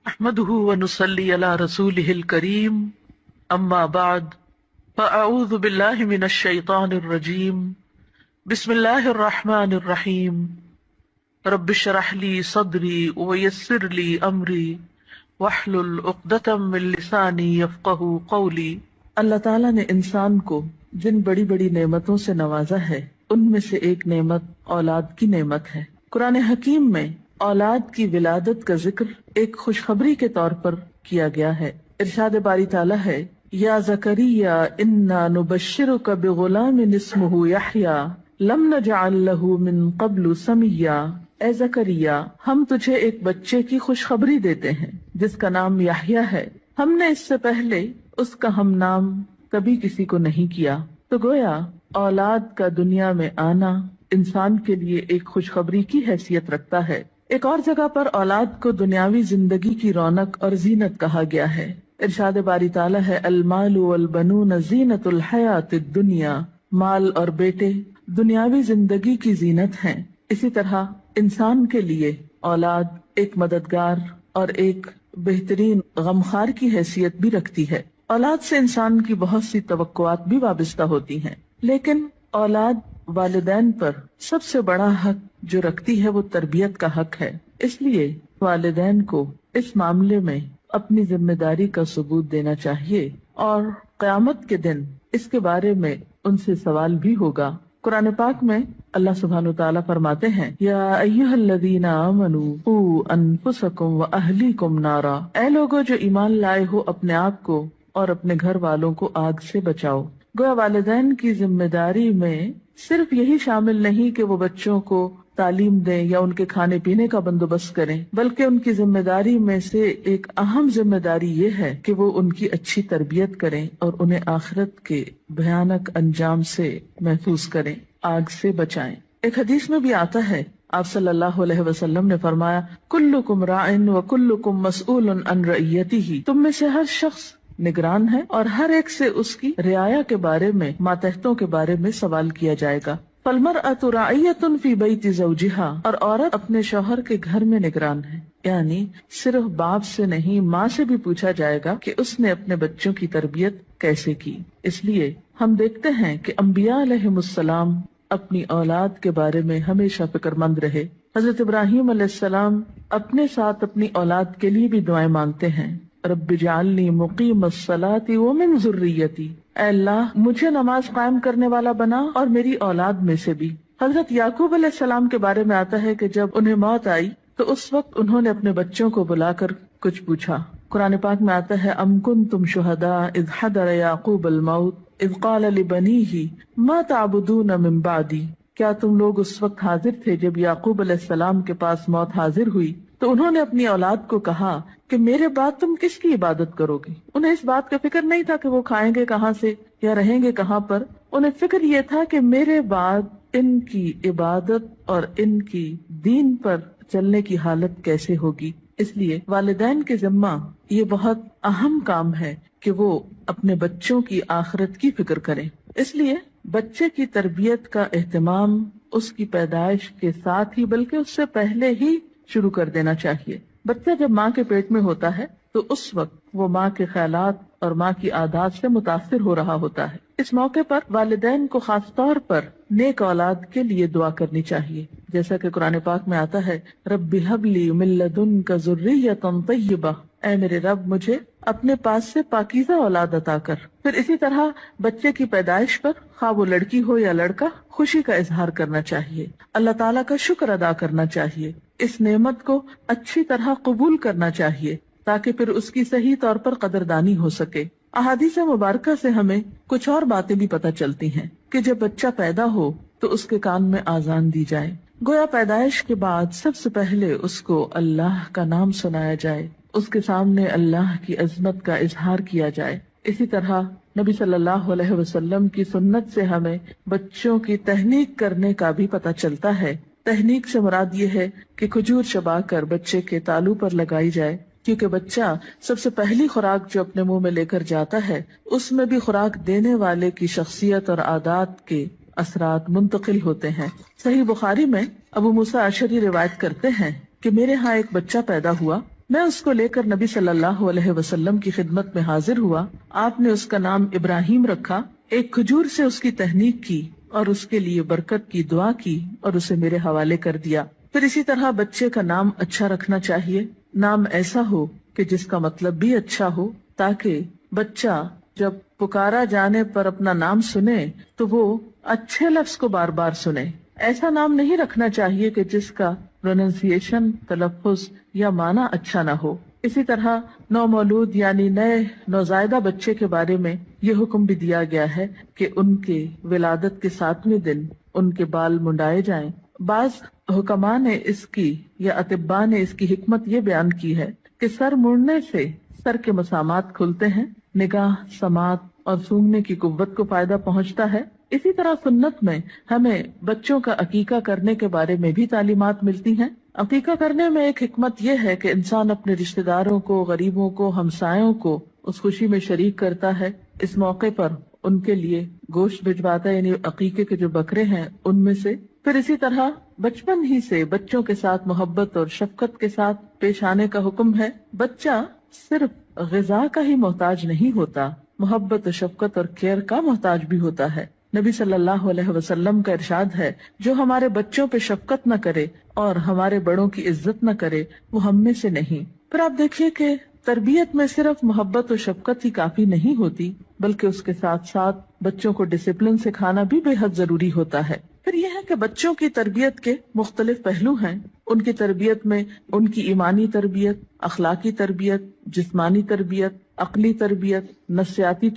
نحمده ونصلي على رسوله الكريم اما بعد فاعوذ بالله من الشيطان الرجيم بسم الله الرحمن الرحيم رب اشرح لي صدري ويسر لي امري واحلل عقدة من لساني يفقهوا قولي۔ اللہ تعالیٰ نے انسان کو جن بڑی بڑی نعمتوں سے نوازا ہے ان میں سے ایک نعمت اولاد کی نعمت ہے۔ قرآن حکیم میں اولاد کی ولادت کا ذکر ایک خوشخبری کے طور پر کیا گیا ہے۔ ارشاد باری تعالیٰ ہے، یا زکریا انا نبشرک بغلام اسمہ یحییٰ لم نجعل لہ من قبل سمیا۔ اے زکریا، ہم تجھے ایک بچے کی خوشخبری دیتے ہیں جس کا نام یحییٰ ہے، ہم نے اس سے پہلے اس کا ہم نام کبھی کسی کو نہیں کیا۔ تو گویا اولاد کا دنیا میں آنا انسان کے لیے ایک خوشخبری کی حیثیت رکھتا ہے۔ ایک اور جگہ پر اولاد کو دنیاوی زندگی کی رونق اور زینت کہا گیا ہے۔ ارشاد باری تعالیٰ ہے، المال والبنون زینت الحیات الدنیا۔ مال اور بیٹے دنیاوی زندگی کی زینت ہیں۔ اسی طرح انسان کے لیے اولاد ایک مددگار اور ایک بہترین غمخوار کی حیثیت بھی رکھتی ہے۔ اولاد سے انسان کی بہت سی توقعات بھی وابستہ ہوتی ہیں، لیکن اولاد والدین پر سب سے بڑا حق جو رکھتی ہے وہ تربیت کا حق ہے۔ اس لیے والدین کو اس معاملے میں اپنی ذمہ داری کا ثبوت دینا چاہیے، اور قیامت کے دن اس کے بارے میں ان سے سوال بھی ہوگا۔ قرآن پاک میں اللہ سبحانہ وتعالیٰ فرماتے ہیں، یا ایھا الذین آمنوا قوا انفسکم واہلیکم نارا۔ اے لوگو جو ایمان لائے ہو، اپنے آپ کو اور اپنے گھر والوں کو آگ سے بچاؤ۔ گویا والدین کی ذمہ داری میں صرف یہی شامل نہیں کہ وہ بچوں کو تعلیم دیں یا ان کے کھانے پینے کا بندوبست کریں، بلکہ ان کی ذمہ داری میں سے ایک اہم ذمہ داری یہ ہے کہ وہ ان کی اچھی تربیت کریں اور انہیں آخرت کے بھیانک انجام سے محفوظ کریں، آگ سے بچائیں۔ ایک حدیث میں بھی آتا ہے، آپ صلی اللہ علیہ وسلم نے فرمایا، کلکم راع وکلکم مسئول عن رعیتہ۔ تم میں سے ہر شخص نگران ہے اور ہر ایک سے اس کی رعایا کے بارے میں، ماتحتوں کے بارے میں سوال کیا جائے گا۔ فالمرأة راعیۃ فی بیت زوجہا۔ اور عورت اپنے شوہر کے گھر میں نگران ہے، یعنی صرف باپ سے نہیں، ماں سے بھی پوچھا جائے گا کہ اس نے اپنے بچوں کی تربیت کیسے کی۔ اس لیے ہم دیکھتے ہیں کہ انبیاء علیہم السلام اپنی اولاد کے بارے میں ہمیشہ فکر مند رہے۔ حضرت ابراہیم علیہ السلام اپنے ساتھ اپنی اولاد کے لیے بھی دعائیں مانگتے ہیں، رب اجعلنی مقیم الصلاۃ ومن ذریتی۔ اے اللہ، مجھے نماز قائم کرنے والا بنا اور میری اولاد میں سے بھی۔ حضرت یعقوب علیہ السلام کے بارے میں آتا ہے کہ جب انہیں موت آئی تو اس وقت انہوں نے اپنے بچوں کو بلا کر کچھ پوچھا۔ قرآن پاک میں آتا ہے، ام کنتم شہداء اذ حضر یعقوب الموت اذ قال لبنیہ ما تعبدون من بعدی۔ کیا تم لوگ اس وقت حاضر تھے جب یعقوب علیہ السلام کے پاس موت حاضر ہوئی تو انہوں نے اپنی اولاد کو کہا کہ میرے بعد تم کس کی عبادت کرو گے؟ انہیں اس بات کا فکر نہیں تھا کہ وہ کھائیں گے کہاں سے یا رہیں گے کہاں پر، انہیں فکر یہ تھا کہ میرے بعد ان کی عبادت اور ان کی دین پر چلنے کی حالت کیسے ہوگی۔ اس لیے والدین کے ذمہ یہ بہت اہم کام ہے کہ وہ اپنے بچوں کی آخرت کی فکر کریں۔ اس لیے بچے کی تربیت کا اہتمام اس کی پیدائش کے ساتھ ہی بلکہ اس سے پہلے ہی شروع کر دینا چاہیے۔ بچہ جب ماں کے پیٹ میں ہوتا ہے تو اس وقت وہ ماں کے خیالات اور ماں کی عادات سے متاثر ہو رہا ہوتا ہے۔ اس موقع پر والدین کو خاص طور پر نیک اولاد کے لیے دعا کرنی چاہیے، جیسا کہ قرآن پاک میں آتا ہے، رب ھب لی من لدنک ذریۃ طیبہ۔ اے میرے رب، مجھے اپنے پاس سے پاکیزہ اولاد عطا کر۔ پھر اسی طرح بچے کی پیدائش پر، خواہ وہ لڑکی ہو یا لڑکا، خوشی کا اظہار کرنا چاہیے، اللہ تعالیٰ کا شکر ادا کرنا چاہیے، اس نعمت کو اچھی طرح قبول کرنا چاہیے تاکہ پھر اس کی صحیح طور پر قدردانی ہو سکے۔ احادیث مبارکہ سے ہمیں کچھ اور باتیں بھی پتہ چلتی ہیں کہ جب بچہ پیدا ہو تو اس کے کان میں آذان دی جائے، گویا پیدائش کے بعد سب سے پہلے اس کو اللہ کا نام سنایا جائے، اس کے سامنے اللہ کی عظمت کا اظہار کیا جائے۔ اسی طرح نبی صلی اللہ علیہ وسلم کی سنت سے ہمیں بچوں کی تہنیک کرنے کا بھی پتہ چلتا ہے۔ تہنیک سے مراد یہ ہے کہ کھجور چبا کر بچے کے تالو پر لگائی جائے، کیونکہ بچہ سب سے پہلی خوراک جو اپنے منہ میں لے کر جاتا ہے اس میں بھی خوراک دینے والے کی شخصیت اور عادات کے اثرات منتقل ہوتے ہیں۔ صحیح بخاری میں ابو موسیٰ اشعری روایت کرتے ہیں کہ میرے ہاں ایک بچہ پیدا ہوا میں اس کو لے کر نبی صلی اللہ علیہ وسلم کی خدمت میں حاضر ہوا. آپ نے اس کا نام ابراہیم رکھا، ایک کھجور سے اس کی تہنیک کی اور اس کے لیے برکت کی دعا کی اور اسے میرے حوالے کر دیا. پھر اسی طرح بچے کا نام اچھا رکھنا چاہیے، نام ایسا ہو کہ جس کا مطلب بھی اچھا ہو، تاکہ بچہ جب پکارا جانے پر اپنا نام سنے تو وہ اچھے لفظ کو بار بار سنے. ایسا نام نہیں رکھنا چاہیے کہ جس کا پروننسیشن، تلفظ یا معنی اچھا نہ ہو. اسی طرح نومولود یعنی نئے نوزائیدہ بچے کے بارے میں یہ حکم بھی دیا گیا ہے کہ ان کے ولادت کے 7ویں دن ان کے بال منڈائے جائیں. بعض حکماء نے اس کی یا اطباء نے اس کی حکمت یہ بیان کی ہے کہ سر مڑنے سے سر کے مسامات کھلتے ہیں، نگاہ، سماعت اور سونگنے کی قوت کو فائدہ پہنچتا ہے. اسی طرح سنت میں ہمیں بچوں کا عقیقہ کرنے کے بارے میں بھی تعلیمات ملتی ہیں. عقیقہ کرنے میں ایک حکمت یہ ہے کہ انسان اپنے رشتہ داروں کو، غریبوں کو، ہمسایوں کو اس خوشی میں شریک کرتا ہے. اس موقع پر ان کے لیے گوشت بھجواتا ہے، یعنی عقیقے کے جو بکرے ہیں ان میں سے. پھر اسی طرح بچپن ہی سے بچوں کے ساتھ محبت اور شفقت کے ساتھ پیش آنے کا حکم ہے. بچہ صرف غذا کا ہی محتاج نہیں ہوتا، محبت و شفقت اور کیئر کا محتاج بھی ہوتا ہے. نبی صلی اللہ علیہ وسلم کا ارشاد ہے، جو ہمارے بچوں پہ شفقت نہ کرے اور ہمارے بڑوں کی عزت نہ کرے وہ ہم میں سے نہیں. پھر آپ دیکھیے کہ تربیت میں صرف محبت و شفقت ہی کافی نہیں ہوتی، بلکہ اس کے ساتھ ساتھ بچوں کو ڈسپلن سکھانا بھی بے حد ضروری ہوتا ہے. پھر یہ ہے کہ بچوں کی تربیت کے مختلف پہلو ہیں. ان کی تربیت میں ان کی ایمانی تربیت، اخلاقی تربیت، جسمانی تربیت، عقلی تربیت، نفسیاتی